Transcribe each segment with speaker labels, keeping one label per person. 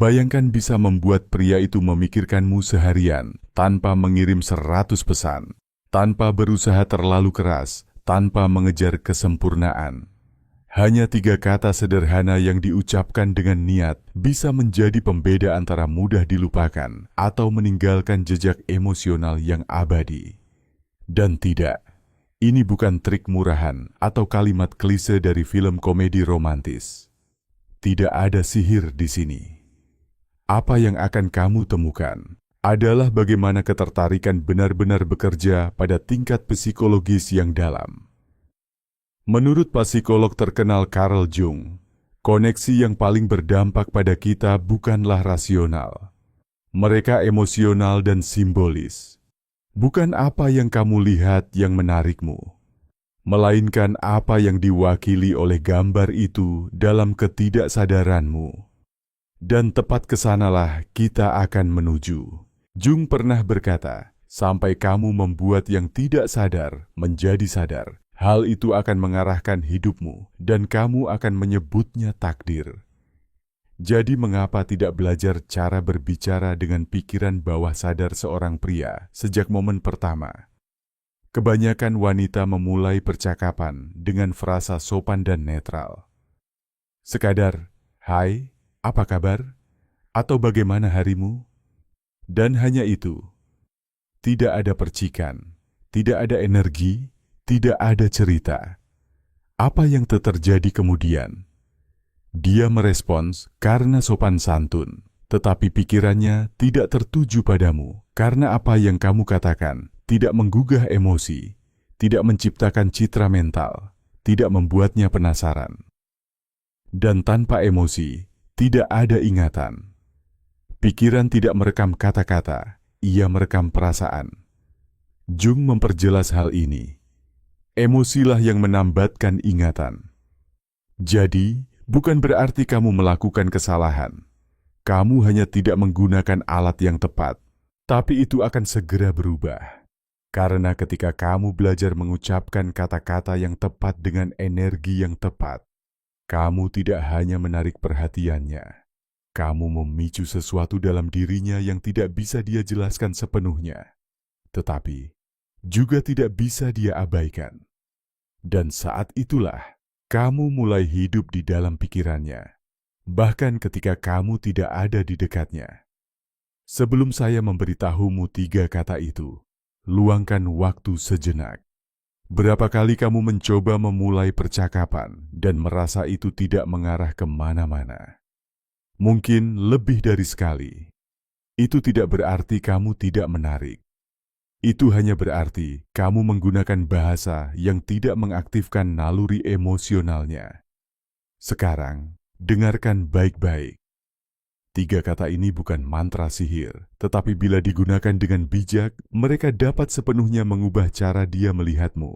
Speaker 1: Bayangkan bisa membuat pria itu memikirkanmu seharian tanpa mengirim 100 pesan, tanpa berusaha terlalu keras, tanpa mengejar kesempurnaan. Hanya 3 kata sederhana yang diucapkan dengan niat bisa menjadi pembeda antara mudah dilupakan atau meninggalkan jejak emosional yang abadi. Dan tidak, ini bukan trik murahan atau kalimat klise dari film komedi romantis. Tidak ada sihir di sini. Apa yang akan kamu temukan adalah bagaimana ketertarikan benar-benar bekerja pada tingkat psikologis yang dalam. Menurut psikolog terkenal Carl Jung, koneksi yang paling berdampak pada kita bukanlah rasional. Mereka emosional dan simbolis. Bukan apa yang kamu lihat yang menarikmu, melainkan apa yang diwakili oleh gambar itu dalam ketidaksadaranmu. Dan tepat kesanalah kita akan menuju. Jung pernah berkata, sampai kamu membuat yang tidak sadar menjadi sadar, hal itu akan mengarahkan hidupmu dan kamu akan menyebutnya takdir. Jadi mengapa tidak belajar cara berbicara dengan pikiran bawah sadar seorang pria sejak momen pertama? Kebanyakan wanita memulai percakapan dengan frasa sopan dan netral. Sekadar, "Hai, apa kabar?" Atau "Bagaimana harimu?" Dan hanya itu. Tidak ada percikan, tidak ada energi, tidak ada cerita. Apa yang terjadi kemudian? Dia merespons karena sopan santun, tetapi pikirannya tidak tertuju padamu karena apa yang kamu katakan tidak menggugah emosi, tidak menciptakan citra mental, tidak membuatnya penasaran. Dan tanpa emosi, tidak ada ingatan. Pikiran tidak merekam kata-kata, ia merekam perasaan. Jung memperjelas hal ini. Emosilah yang menambatkan ingatan. Jadi, bukan berarti kamu melakukan kesalahan. Kamu hanya tidak menggunakan alat yang tepat, tapi itu akan segera berubah. Karena ketika kamu belajar mengucapkan kata-kata yang tepat dengan energi yang tepat, kamu tidak hanya menarik perhatiannya, kamu memicu sesuatu dalam dirinya yang tidak bisa dia jelaskan sepenuhnya, tetapi juga tidak bisa dia abaikan. Dan saat itulah, kamu mulai hidup di dalam pikirannya, bahkan ketika kamu tidak ada di dekatnya. Sebelum saya memberitahumu 3 kata itu, luangkan waktu sejenak. Berapa kali kamu mencoba memulai percakapan dan merasa itu tidak mengarah kemana-mana? Mungkin lebih dari sekali. Itu tidak berarti kamu tidak menarik. Itu hanya berarti kamu menggunakan bahasa yang tidak mengaktifkan naluri emosionalnya. Sekarang, dengarkan baik-baik. 3 kata ini bukan mantra sihir, tetapi bila digunakan dengan bijak, mereka dapat sepenuhnya mengubah cara dia melihatmu.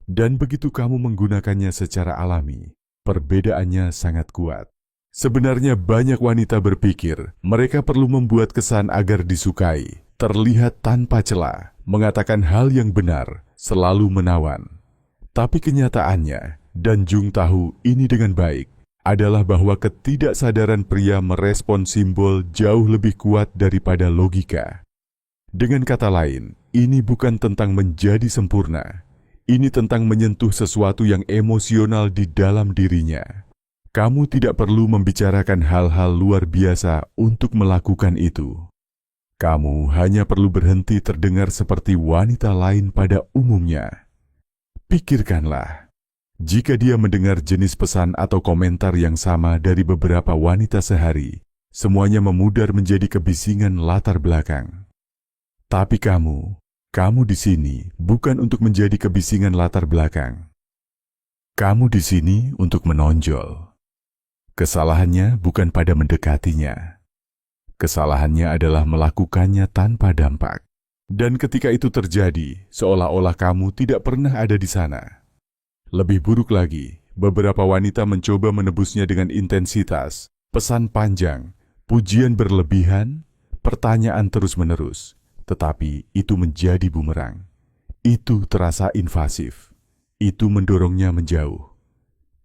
Speaker 1: Dan begitu kamu menggunakannya secara alami, perbedaannya sangat kuat. Sebenarnya banyak wanita berpikir mereka perlu membuat kesan agar disukai, terlihat tanpa celah, mengatakan hal yang benar, selalu menawan. Tapi kenyataannya, dan Jung tahu ini dengan baik, adalah bahwa ketidaksadaran pria merespon simbol jauh lebih kuat daripada logika. Dengan kata lain, ini bukan tentang menjadi sempurna. Ini tentang menyentuh sesuatu yang emosional di dalam dirinya. Kamu tidak perlu membicarakan hal-hal luar biasa untuk melakukan itu. Kamu hanya perlu berhenti terdengar seperti wanita lain pada umumnya. Pikirkanlah, jika dia mendengar jenis pesan atau komentar yang sama dari beberapa wanita sehari, semuanya memudar menjadi kebisingan latar belakang. Tapi kamu di sini bukan untuk menjadi kebisingan latar belakang. Kamu di sini untuk menonjol. Kesalahannya bukan pada mendekatinya. Kesalahannya adalah melakukannya tanpa dampak. Dan ketika itu terjadi, seolah-olah kamu tidak pernah ada di sana. Lebih buruk lagi, beberapa wanita mencoba menebusnya dengan intensitas, pesan panjang, pujian berlebihan, pertanyaan terus-menerus. Tetapi itu menjadi bumerang. Itu terasa invasif. Itu mendorongnya menjauh.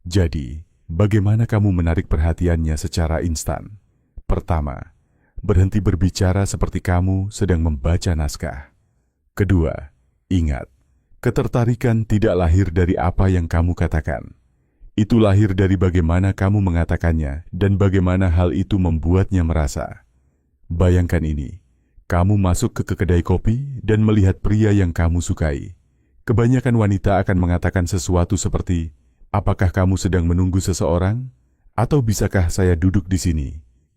Speaker 1: Jadi, bagaimana kamu menarik perhatiannya secara instan? Pertama, berhenti berbicara seperti kamu sedang membaca naskah. Kedua, ingat, ketertarikan tidak lahir dari apa yang kamu katakan. Itu lahir dari bagaimana kamu mengatakannya dan bagaimana hal itu membuatnya merasa. Bayangkan ini, kamu masuk ke kedai kopi dan melihat pria yang kamu sukai. Kebanyakan wanita akan mengatakan sesuatu seperti, "Apakah kamu sedang menunggu seseorang? Atau bisakah saya duduk di sini?"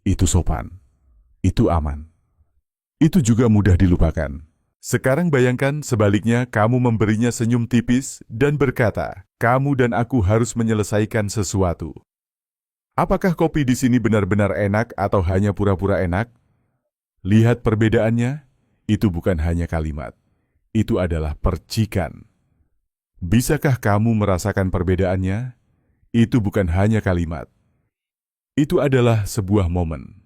Speaker 1: Itu sopan. Itu aman. Itu juga mudah dilupakan. Sekarang bayangkan sebaliknya kamu memberinya senyum tipis dan berkata, "Kamu dan aku harus menyelesaikan sesuatu. Apakah kopi di sini benar-benar enak atau hanya pura-pura enak?" Lihat perbedaannya, itu bukan hanya kalimat. Itu adalah percikan. Bisakah kamu merasakan perbedaannya? Itu bukan hanya kalimat. Itu adalah sebuah momen.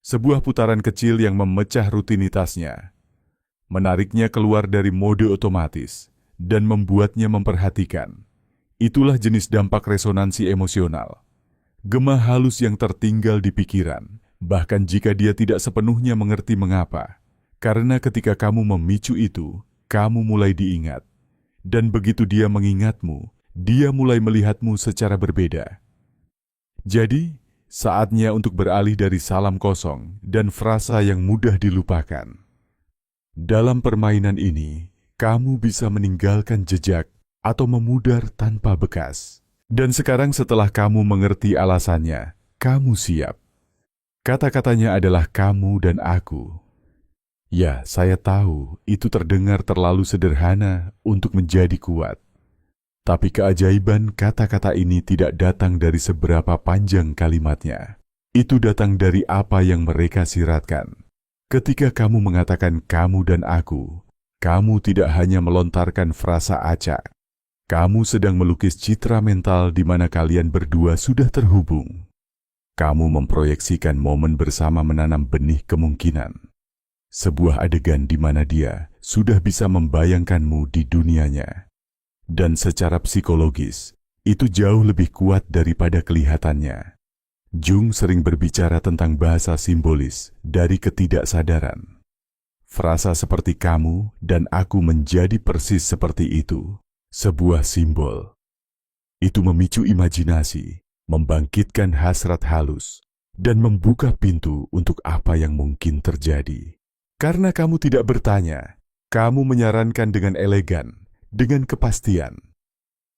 Speaker 1: Sebuah putaran kecil yang memecah rutinitasnya, menariknya keluar dari mode otomatis, dan membuatnya memperhatikan. Itulah jenis dampak resonansi emosional. Gema halus yang tertinggal di pikiran, bahkan jika dia tidak sepenuhnya mengerti mengapa. Karena ketika kamu memicu itu, kamu mulai diingat. Dan begitu dia mengingatmu, dia mulai melihatmu secara berbeda. Jadi, saatnya untuk beralih dari salam kosong dan frasa yang mudah dilupakan. Dalam permainan ini, kamu bisa meninggalkan jejak atau memudar tanpa bekas. Dan sekarang setelah kamu mengerti alasannya, kamu siap. Kata-katanya adalah kamu dan aku. Ya, saya tahu itu terdengar terlalu sederhana untuk menjadi kuat. Tapi keajaiban kata-kata ini tidak datang dari seberapa panjang kalimatnya. Itu datang dari apa yang mereka siratkan. Ketika kamu mengatakan kamu dan aku, kamu tidak hanya melontarkan frasa acak. Kamu sedang melukis citra mental di mana kalian berdua sudah terhubung. Kamu memproyeksikan momen bersama menanam benih kemungkinan. Sebuah adegan di mana dia sudah bisa membayangkanmu di dunianya. Dan secara psikologis, itu jauh lebih kuat daripada kelihatannya. Jung sering berbicara tentang bahasa simbolis dari ketidaksadaran. Frasa seperti kamu dan aku menjadi persis seperti itu, sebuah simbol. Itu memicu imajinasi, membangkitkan hasrat halus, dan membuka pintu untuk apa yang mungkin terjadi. Karena kamu tidak bertanya, kamu menyarankan dengan elegan, dengan kepastian.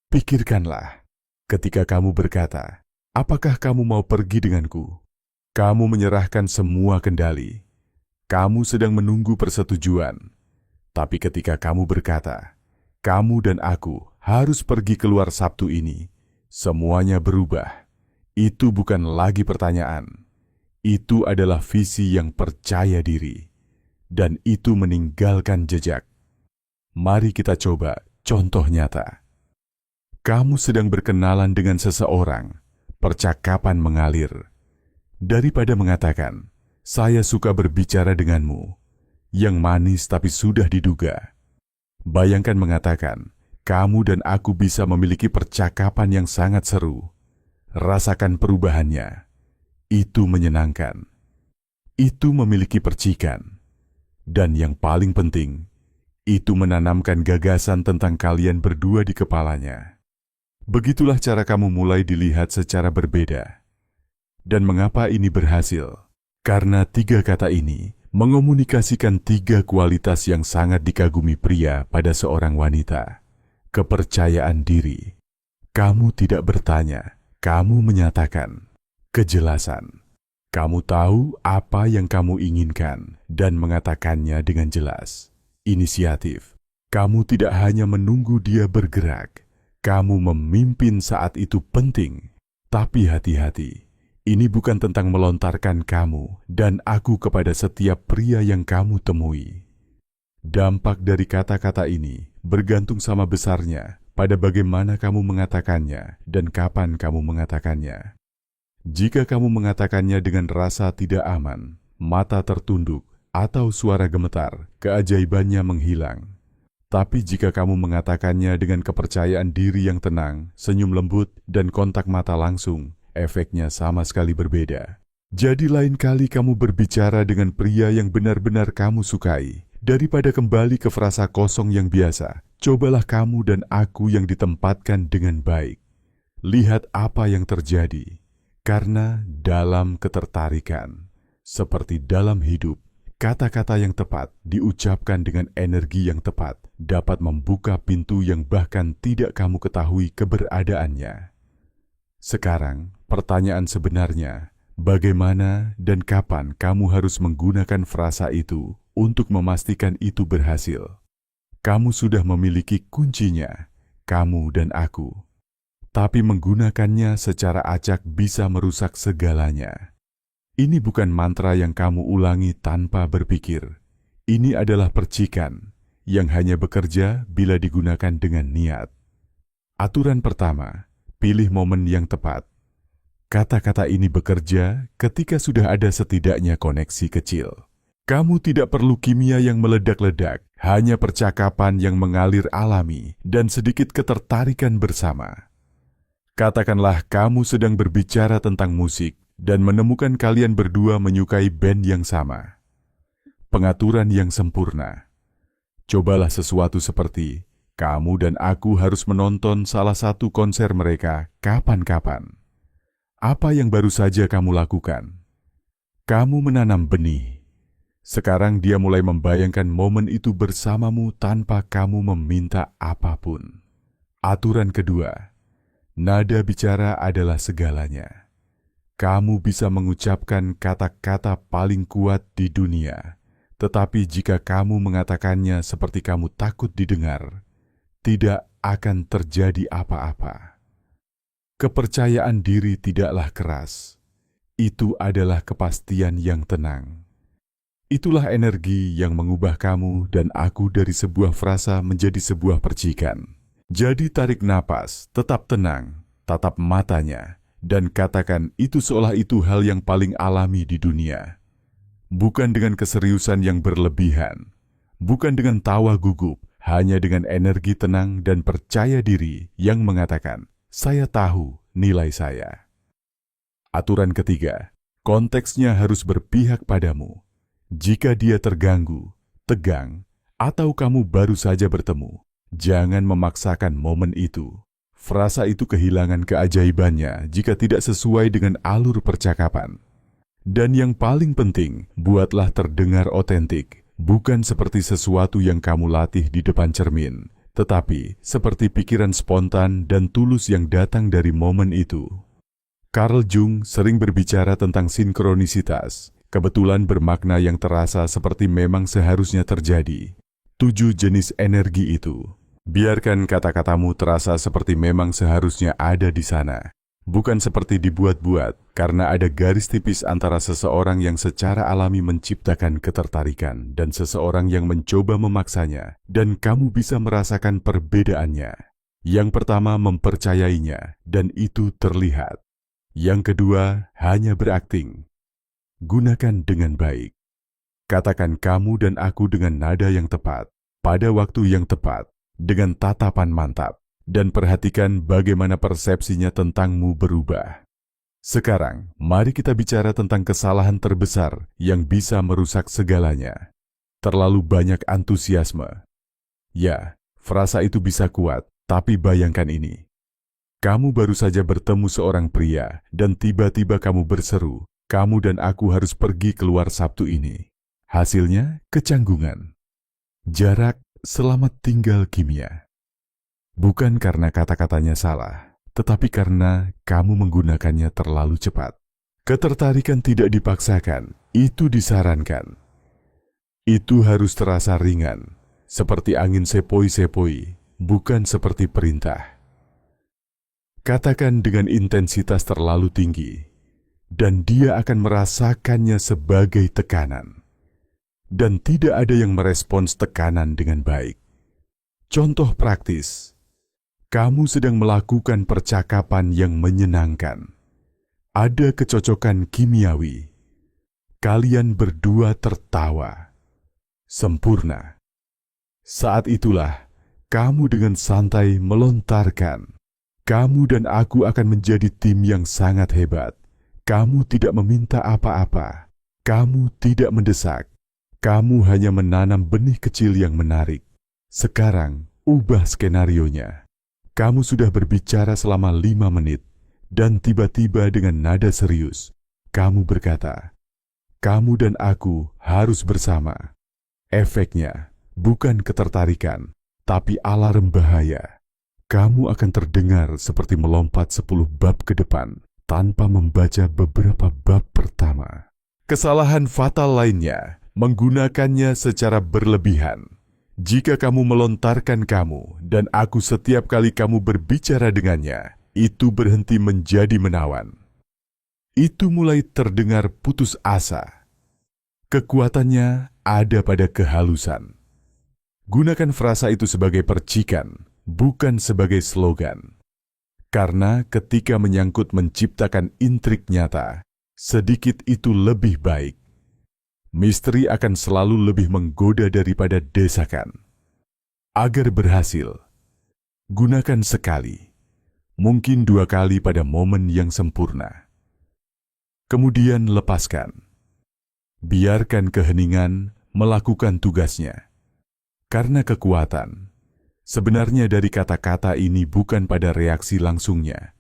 Speaker 1: Pikirkanlah, ketika kamu berkata, "Apakah kamu mau pergi denganku?" Kamu menyerahkan semua kendali. Kamu sedang menunggu persetujuan. Tapi ketika kamu berkata, "Kamu dan aku harus pergi keluar Sabtu ini," semuanya berubah. Itu bukan lagi pertanyaan. Itu adalah visi yang percaya diri. Dan itu meninggalkan jejak. Mari kita coba contoh nyata. Kamu sedang berkenalan dengan seseorang, percakapan mengalir. Daripada mengatakan, "Saya suka berbicara denganmu," yang manis tapi sudah diduga. Bayangkan mengatakan, "Kamu dan aku bisa memiliki percakapan yang sangat seru." Rasakan perubahannya. Itu menyenangkan. Itu memiliki percikan. Dan yang paling penting, itu menanamkan gagasan tentang kalian berdua di kepalanya. Begitulah cara kamu mulai dilihat secara berbeda. Dan mengapa ini berhasil? Karena 3 kata ini mengomunikasikan 3 kualitas yang sangat dikagumi pria pada seorang wanita. Kepercayaan diri. Kamu tidak bertanya, kamu menyatakan. Kejelasan. Kamu tahu apa yang kamu inginkan dan mengatakannya dengan jelas. Inisiatif. Kamu tidak hanya menunggu dia bergerak. Kamu memimpin saat itu penting. Tapi hati-hati. Ini bukan tentang melontarkan kamu dan aku kepada setiap pria yang kamu temui. Dampak dari kata-kata ini bergantung sama besarnya pada bagaimana kamu mengatakannya dan kapan kamu mengatakannya. Jika kamu mengatakannya dengan rasa tidak aman, mata tertunduk, atau suara gemetar, keajaibannya menghilang. Tapi jika kamu mengatakannya dengan kepercayaan diri yang tenang, senyum lembut, dan kontak mata langsung, efeknya sama sekali berbeda. Jadi lain kali kamu berbicara dengan pria yang benar-benar kamu sukai, daripada kembali ke frasa kosong yang biasa, cobalah kamu dan aku yang ditempatkan dengan baik. Lihat apa yang terjadi, karena dalam ketertarikan, seperti dalam hidup, kata-kata yang tepat diucapkan dengan energi yang tepat dapat membuka pintu yang bahkan tidak kamu ketahui keberadaannya. Sekarang, pertanyaan sebenarnya, bagaimana dan kapan kamu harus menggunakan frasa itu untuk memastikan itu berhasil? Kamu sudah memiliki kuncinya, kamu dan aku. Tapi menggunakannya secara acak bisa merusak segalanya. Ini bukan mantra yang kamu ulangi tanpa berpikir. Ini adalah percikan yang hanya bekerja bila digunakan dengan niat. Aturan pertama, pilih momen yang tepat. Kata-kata ini bekerja ketika sudah ada setidaknya koneksi kecil. Kamu tidak perlu kimia yang meledak-ledak, hanya percakapan yang mengalir alami dan sedikit ketertarikan bersama. Katakanlah kamu sedang berbicara tentang musik dan menemukan kalian berdua menyukai band yang sama. Pengaturan yang sempurna. Cobalah sesuatu seperti, kamu dan aku harus menonton salah satu konser mereka kapan-kapan. Apa yang baru saja kamu lakukan? Kamu menanam benih. Sekarang dia mulai membayangkan momen itu bersamamu tanpa kamu meminta apapun. Aturan kedua, nada bicara adalah segalanya. Kamu bisa mengucapkan kata-kata paling kuat di dunia, tetapi jika kamu mengatakannya seperti kamu takut didengar, tidak akan terjadi apa-apa. Kepercayaan diri tidaklah keras. Itu adalah kepastian yang tenang. Itulah energi yang mengubah kamu dan aku dari sebuah frasa menjadi sebuah percikan. Jadi tarik napas, tetap tenang, tatap matanya, dan katakan itu seolah itu hal yang paling alami di dunia. Bukan dengan keseriusan yang berlebihan, bukan dengan tawa gugup, hanya dengan energi tenang dan percaya diri yang mengatakan, saya tahu nilai saya. Aturan ketiga, konteksnya harus berpihak padamu. Jika dia terganggu, tegang, atau kamu baru saja bertemu, jangan memaksakan momen itu. Frasa itu kehilangan keajaibannya jika tidak sesuai dengan alur percakapan. Dan yang paling penting, buatlah terdengar otentik, bukan seperti sesuatu yang kamu latih di depan cermin, tetapi seperti pikiran spontan dan tulus yang datang dari momen itu. Carl Jung sering berbicara tentang sinkronisitas, kebetulan bermakna yang terasa seperti memang seharusnya terjadi. 7 jenis energi itu. Biarkan kata-katamu terasa seperti memang seharusnya ada di sana. Bukan seperti dibuat-buat, karena ada garis tipis antara seseorang yang secara alami menciptakan ketertarikan dan seseorang yang mencoba memaksanya, dan kamu bisa merasakan perbedaannya. Yang pertama mempercayainya, dan itu terlihat. Yang kedua hanya berakting. Gunakan dengan baik. Katakan kamu dan aku dengan nada yang tepat, pada waktu yang tepat, dengan tatapan mantap. Dan perhatikan bagaimana persepsinya tentangmu berubah. Sekarang, mari kita bicara tentang kesalahan terbesar yang bisa merusak segalanya. Terlalu banyak antusiasme. Ya, frasa itu bisa kuat, tapi bayangkan ini. Kamu baru saja bertemu seorang pria, dan tiba-tiba kamu berseru, kamu dan aku harus pergi keluar Sabtu ini. Hasilnya, kecanggungan. Jarak, selamat tinggal kimia. Bukan karena kata-katanya salah, tetapi karena kamu menggunakannya terlalu cepat. Ketertarikan tidak dipaksakan, itu disarankan. Itu harus terasa ringan, seperti angin sepoi-sepoi, bukan seperti perintah. Katakan dengan intensitas terlalu tinggi, dan dia akan merasakannya sebagai tekanan. Dan tidak ada yang merespons tekanan dengan baik. Contoh praktis. Kamu sedang melakukan percakapan yang menyenangkan. Ada kecocokan kimiawi. Kalian berdua tertawa. Sempurna. Saat itulah, kamu dengan santai melontarkan. Kamu dan aku akan menjadi tim yang sangat hebat. Kamu tidak meminta apa-apa. Kamu tidak mendesak. Kamu hanya menanam benih kecil yang menarik. Sekarang, ubah skenarionya. Kamu sudah berbicara selama 5 menit, dan tiba-tiba dengan nada serius, kamu berkata, "Kamu dan aku harus bersama." Efeknya bukan ketertarikan, tapi alarm bahaya. Kamu akan terdengar seperti melompat 10 bab ke depan tanpa membaca beberapa bab pertama. Kesalahan fatal lainnya, menggunakannya secara berlebihan. Jika kamu melontarkan kamu dan aku setiap kali kamu berbicara dengannya, itu berhenti menjadi menawan. Itu mulai terdengar putus asa. Kekuatannya ada pada kehalusan. Gunakan frasa itu sebagai percikan, bukan sebagai slogan. Karena ketika menyangkut menciptakan intrik nyata, sedikit itu lebih baik. Misteri akan selalu lebih menggoda daripada desakan. Agar berhasil, gunakan sekali, mungkin 2 kali pada momen yang sempurna. Kemudian lepaskan. Biarkan keheningan melakukan tugasnya. Karena kekuatan, sebenarnya dari kata-kata ini bukan pada reaksi langsungnya.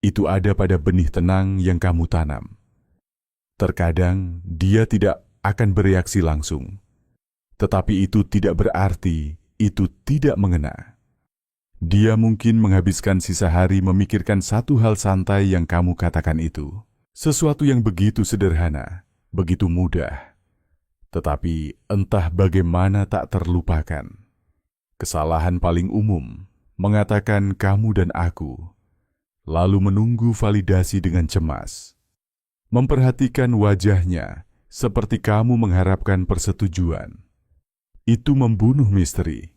Speaker 1: Itu ada pada benih tenang yang kamu tanam. Terkadang dia tidak akan bereaksi langsung. Tetapi itu tidak berarti itu tidak mengena. Dia mungkin menghabiskan sisa hari memikirkan satu hal santai yang kamu katakan itu. Sesuatu yang begitu sederhana, begitu mudah. Tetapi entah bagaimana tak terlupakan. Kesalahan paling umum, mengatakan kamu dan aku, lalu menunggu validasi dengan cemas. Memperhatikan wajahnya seperti kamu mengharapkan persetujuan. Itu membunuh misteri.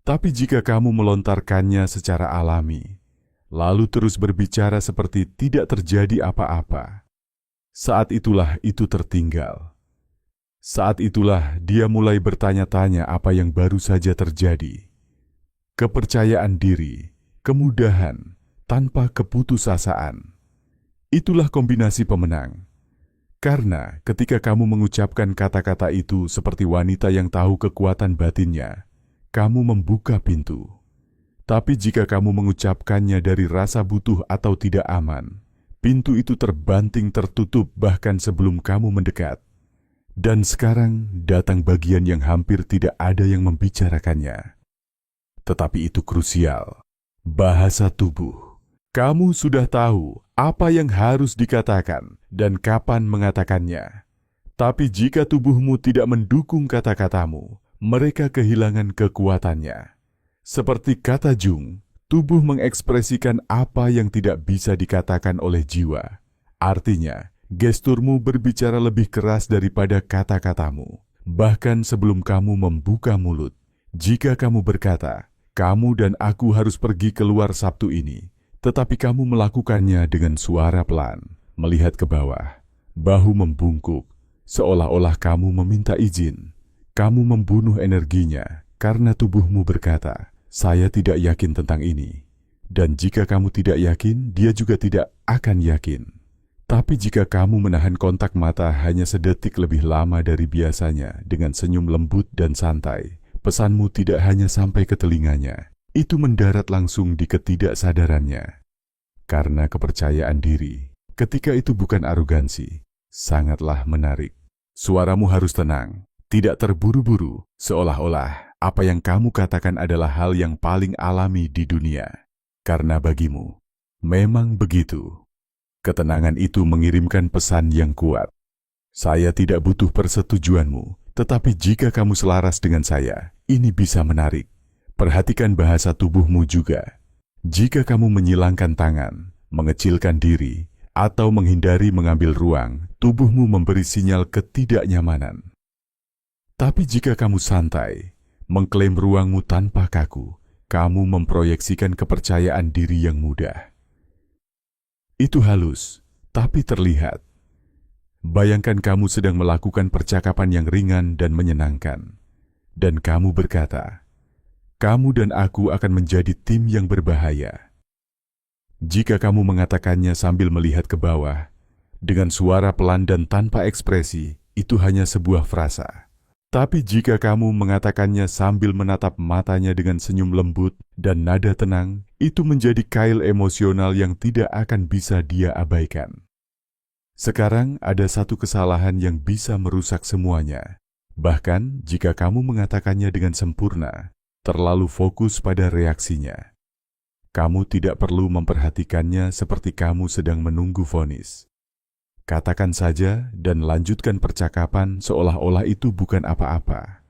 Speaker 1: Tapi jika kamu melontarkannya secara alami, lalu terus berbicara seperti tidak terjadi apa-apa, saat itulah itu tertinggal. Saat itulah dia mulai bertanya-tanya apa yang baru saja terjadi. Kepercayaan diri, kemudahan, tanpa keputusasaan. Itulah kombinasi pemenang. Karena ketika kamu mengucapkan kata-kata itu seperti wanita yang tahu kekuatan batinnya, kamu membuka pintu. Tapi jika kamu mengucapkannya dari rasa butuh atau tidak aman, pintu itu terbanting tertutup bahkan sebelum kamu mendekat. Dan sekarang datang bagian yang hampir tidak ada yang membicarakannya. Tetapi itu krusial. Bahasa tubuh. Kamu sudah tahu apa yang harus dikatakan dan kapan mengatakannya. Tapi jika tubuhmu tidak mendukung kata-katamu, mereka kehilangan kekuatannya. Seperti kata Jung, tubuh mengekspresikan apa yang tidak bisa dikatakan oleh jiwa. Artinya, gesturmu berbicara lebih keras daripada kata-katamu. Bahkan sebelum kamu membuka mulut, jika kamu berkata, "Kamu dan aku harus pergi keluar Sabtu ini," tetapi kamu melakukannya dengan suara pelan, melihat ke bawah, bahu membungkuk, seolah-olah kamu meminta izin. Kamu membunuh energinya karena tubuhmu berkata, "Saya tidak yakin tentang ini." Dan jika kamu tidak yakin, dia juga tidak akan yakin. Tapi jika kamu menahan kontak mata hanya sedetik lebih lama dari biasanya dengan senyum lembut dan santai, pesanmu tidak hanya sampai ke telinganya, itu mendarat langsung di ketidaksadarannya. Karena kepercayaan diri, ketika itu bukan arogansi, sangatlah menarik. Suaramu harus tenang, tidak terburu-buru, seolah-olah apa yang kamu katakan adalah hal yang paling alami di dunia. Karena bagimu, memang begitu. Ketenangan itu mengirimkan pesan yang kuat. Saya tidak butuh persetujuanmu, tetapi jika kamu selaras dengan saya, ini bisa menarik. Perhatikan bahasa tubuhmu juga. Jika kamu menyilangkan tangan, mengecilkan diri, atau menghindari mengambil ruang, tubuhmu memberi sinyal ketidaknyamanan. Tapi jika kamu santai, mengklaim ruangmu tanpa kaku, kamu memproyeksikan kepercayaan diri yang mudah. Itu halus, tapi terlihat. Bayangkan kamu sedang melakukan percakapan yang ringan dan menyenangkan. Dan kamu berkata, "Kamu dan aku akan menjadi tim yang berbahaya." Jika kamu mengatakannya sambil melihat ke bawah, Dengan suara pelan dan tanpa ekspresi, itu hanya sebuah frasa. Tapi jika kamu mengatakannya sambil menatap matanya dengan senyum lembut dan nada tenang, itu menjadi kail emosional yang tidak akan bisa dia abaikan. Sekarang ada satu kesalahan yang bisa merusak semuanya. Bahkan jika kamu mengatakannya dengan sempurna, terlalu fokus pada reaksinya. Kamu tidak perlu memperhatikannya seperti kamu sedang menunggu vonis. Katakan saja dan lanjutkan percakapan seolah-olah itu bukan apa-apa.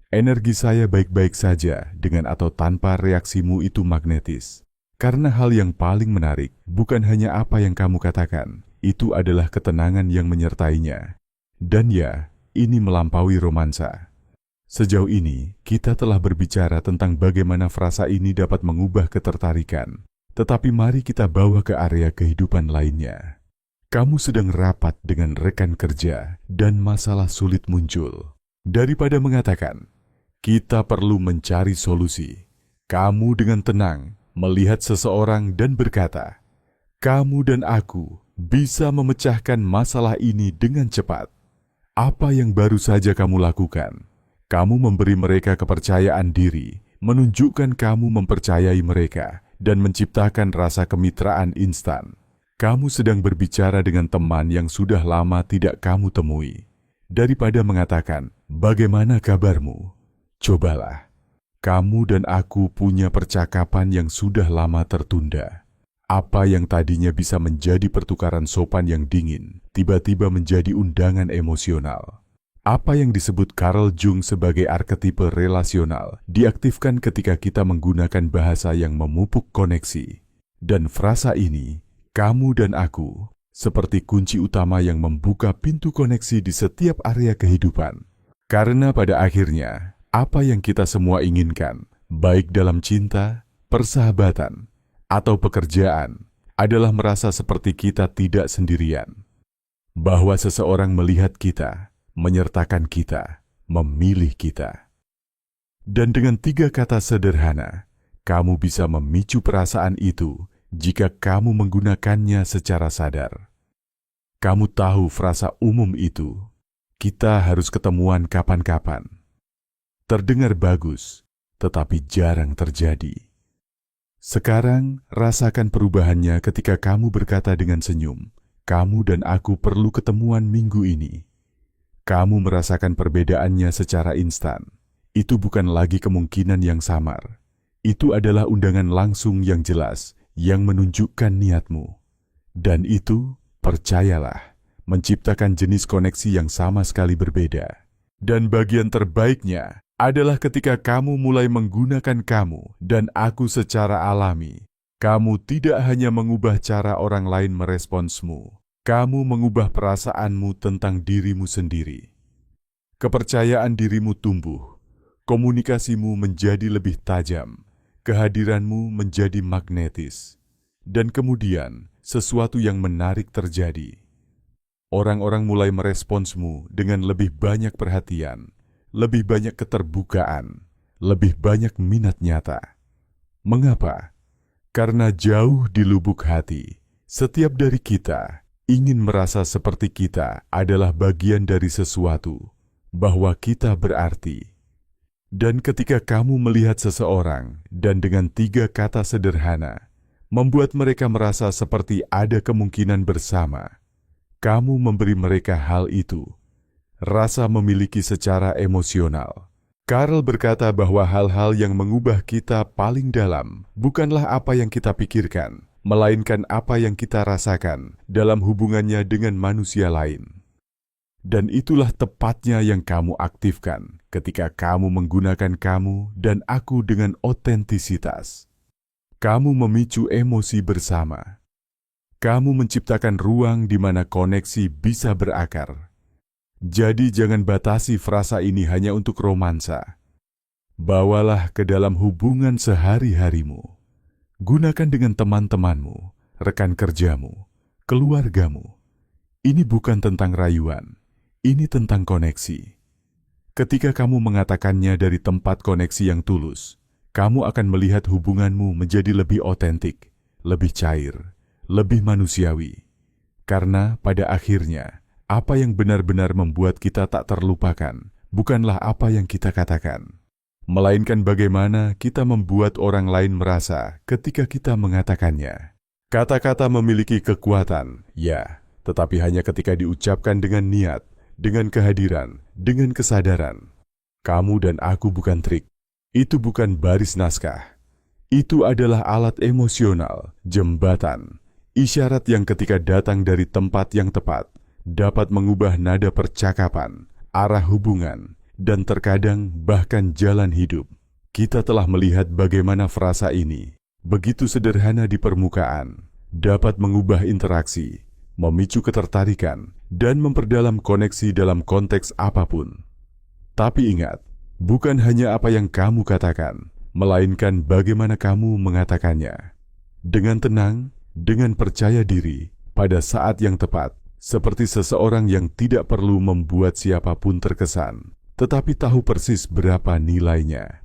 Speaker 1: Energi saya baik-baik saja dengan atau tanpa reaksimu itu magnetis. Karena hal yang paling menarik bukan hanya apa yang kamu katakan, itu adalah ketenangan yang menyertainya. Dan ya, ini melampaui romansa. Sejauh ini, kita telah berbicara tentang bagaimana frasa ini dapat mengubah ketertarikan. Tetapi mari kita bawa ke area kehidupan lainnya. Kamu sedang rapat dengan rekan kerja dan masalah sulit muncul. Daripada mengatakan, kita perlu mencari solusi. Kamu dengan tenang melihat seseorang dan berkata, kamu dan aku bisa memecahkan masalah ini dengan cepat. Apa yang baru saja kamu lakukan? Kamu memberi mereka kepercayaan diri, menunjukkan kamu mempercayai mereka, dan menciptakan rasa kemitraan instan. Kamu sedang berbicara dengan teman yang sudah lama tidak kamu temui. Daripada mengatakan, bagaimana kabarmu? Cobalah. Kamu dan aku punya percakapan yang sudah lama tertunda. Apa yang tadinya bisa menjadi pertukaran sopan yang dingin, tiba-tiba menjadi undangan emosional. Apa yang disebut Carl Jung sebagai arketipe relasional diaktifkan ketika kita menggunakan bahasa yang memupuk koneksi. Dan frasa ini, kamu dan aku, seperti kunci utama yang membuka pintu koneksi di setiap area kehidupan. Karena pada akhirnya, apa yang kita semua inginkan, baik dalam cinta, persahabatan, atau pekerjaan, adalah merasa seperti kita tidak sendirian. Bahwa seseorang melihat kita, menyertakan kita, memilih kita. Dan dengan 3 kata sederhana, kamu bisa memicu perasaan itu jika kamu menggunakannya secara sadar. Kamu tahu frasa umum itu, kita harus ketemuan kapan-kapan. Terdengar bagus, tetapi jarang terjadi. Sekarang, rasakan perubahannya ketika kamu berkata dengan senyum, kamu dan aku perlu ketemuan minggu ini. Kamu merasakan perbedaannya secara instan. Itu bukan lagi kemungkinan yang samar. Itu adalah undangan langsung yang jelas, yang menunjukkan niatmu. Dan itu, percayalah, menciptakan jenis koneksi yang sama sekali berbeda. Dan bagian terbaiknya adalah ketika kamu mulai menggunakan kamu dan aku secara alami. Kamu tidak hanya mengubah cara orang lain meresponsmu, kamu mengubah perasaanmu tentang dirimu sendiri. Kepercayaan dirimu tumbuh, komunikasimu menjadi lebih tajam, kehadiranmu menjadi magnetis, dan kemudian sesuatu yang menarik terjadi. Orang-orang mulai meresponsmu dengan lebih banyak perhatian, lebih banyak keterbukaan, lebih banyak minat nyata. Mengapa? Karena jauh di lubuk hati, setiap dari kita ingin merasa seperti kita adalah bagian dari sesuatu, bahwa kita berarti. Dan ketika kamu melihat seseorang dan dengan 3 kata sederhana, membuat mereka merasa seperti ada kemungkinan bersama, kamu memberi mereka hal itu, rasa memiliki secara emosional. Carl berkata bahwa hal-hal yang mengubah kita paling dalam bukanlah apa yang kita pikirkan, melainkan apa yang kita rasakan dalam hubungannya dengan manusia lain. Dan itulah tepatnya yang kamu aktifkan ketika kamu menggunakan kamu dan aku dengan otentisitas. Kamu memicu emosi bersama. Kamu menciptakan ruang di mana koneksi bisa berakar. Jadi jangan batasi frasa ini hanya untuk romansa. Bawalah ke dalam hubungan sehari-harimu. Gunakan dengan teman-temanmu, rekan kerjamu, keluargamu. Ini bukan tentang rayuan. Ini tentang koneksi. Ketika kamu mengatakannya dari tempat koneksi yang tulus, kamu akan melihat hubunganmu menjadi lebih otentik, lebih cair, lebih manusiawi. Karena pada akhirnya, apa yang benar-benar membuat kita tak terlupakan bukanlah apa yang kita katakan, melainkan bagaimana kita membuat orang lain merasa ketika kita mengatakannya. Kata-kata memiliki kekuatan, ya, tetapi hanya ketika diucapkan dengan niat, dengan kehadiran, dengan kesadaran. Kamu dan aku bukan trik. Itu bukan baris naskah. Itu adalah alat emosional, jembatan, isyarat yang ketika datang dari tempat yang tepat, dapat mengubah nada percakapan, arah hubungan, dan terkadang bahkan jalan hidup. Kita telah melihat bagaimana frasa ini, begitu sederhana di permukaan, dapat mengubah interaksi, memicu ketertarikan, dan memperdalam koneksi dalam konteks apapun. Tapi ingat, bukan hanya apa yang kamu katakan, melainkan bagaimana kamu mengatakannya. Dengan tenang, dengan percaya diri, pada saat yang tepat, seperti seseorang yang tidak perlu membuat siapapun terkesan, tetapi tahu persis berapa nilainya.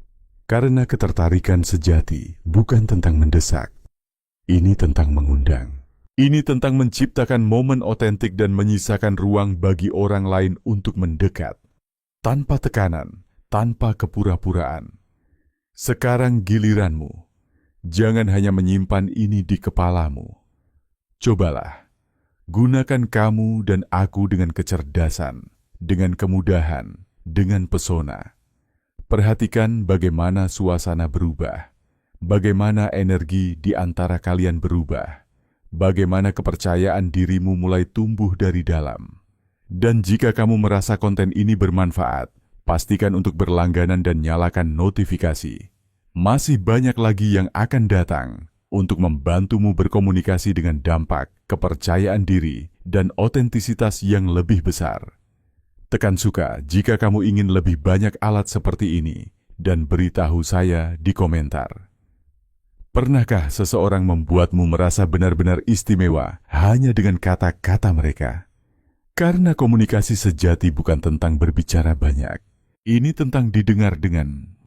Speaker 1: Karena ketertarikan sejati bukan tentang mendesak. Ini tentang mengundang. Ini tentang menciptakan momen otentik dan menyisakan ruang bagi orang lain untuk mendekat. Tanpa tekanan, tanpa kepura-puraan. Sekarang giliranmu. Jangan hanya menyimpan ini di kepalamu. Cobalah. Gunakan kamu dan aku dengan kecerdasan, dengan kemudahan, dengan pesona. Perhatikan bagaimana suasana berubah. Bagaimana energi di antara kalian berubah. Bagaimana kepercayaan dirimu mulai tumbuh dari dalam. Dan jika kamu merasa konten ini bermanfaat, pastikan untuk berlangganan dan nyalakan notifikasi. Masih banyak lagi yang akan datang untuk membantumu berkomunikasi dengan dampak, kepercayaan diri, dan otentisitas yang lebih besar. Tekan suka jika kamu ingin lebih banyak alat seperti ini dan beritahu saya di komentar. Pernahkah seseorang membuatmu merasa benar-benar istimewa hanya dengan kata-kata mereka? Karena komunikasi sejati bukan tentang berbicara banyak. Ini tentang didengar dengan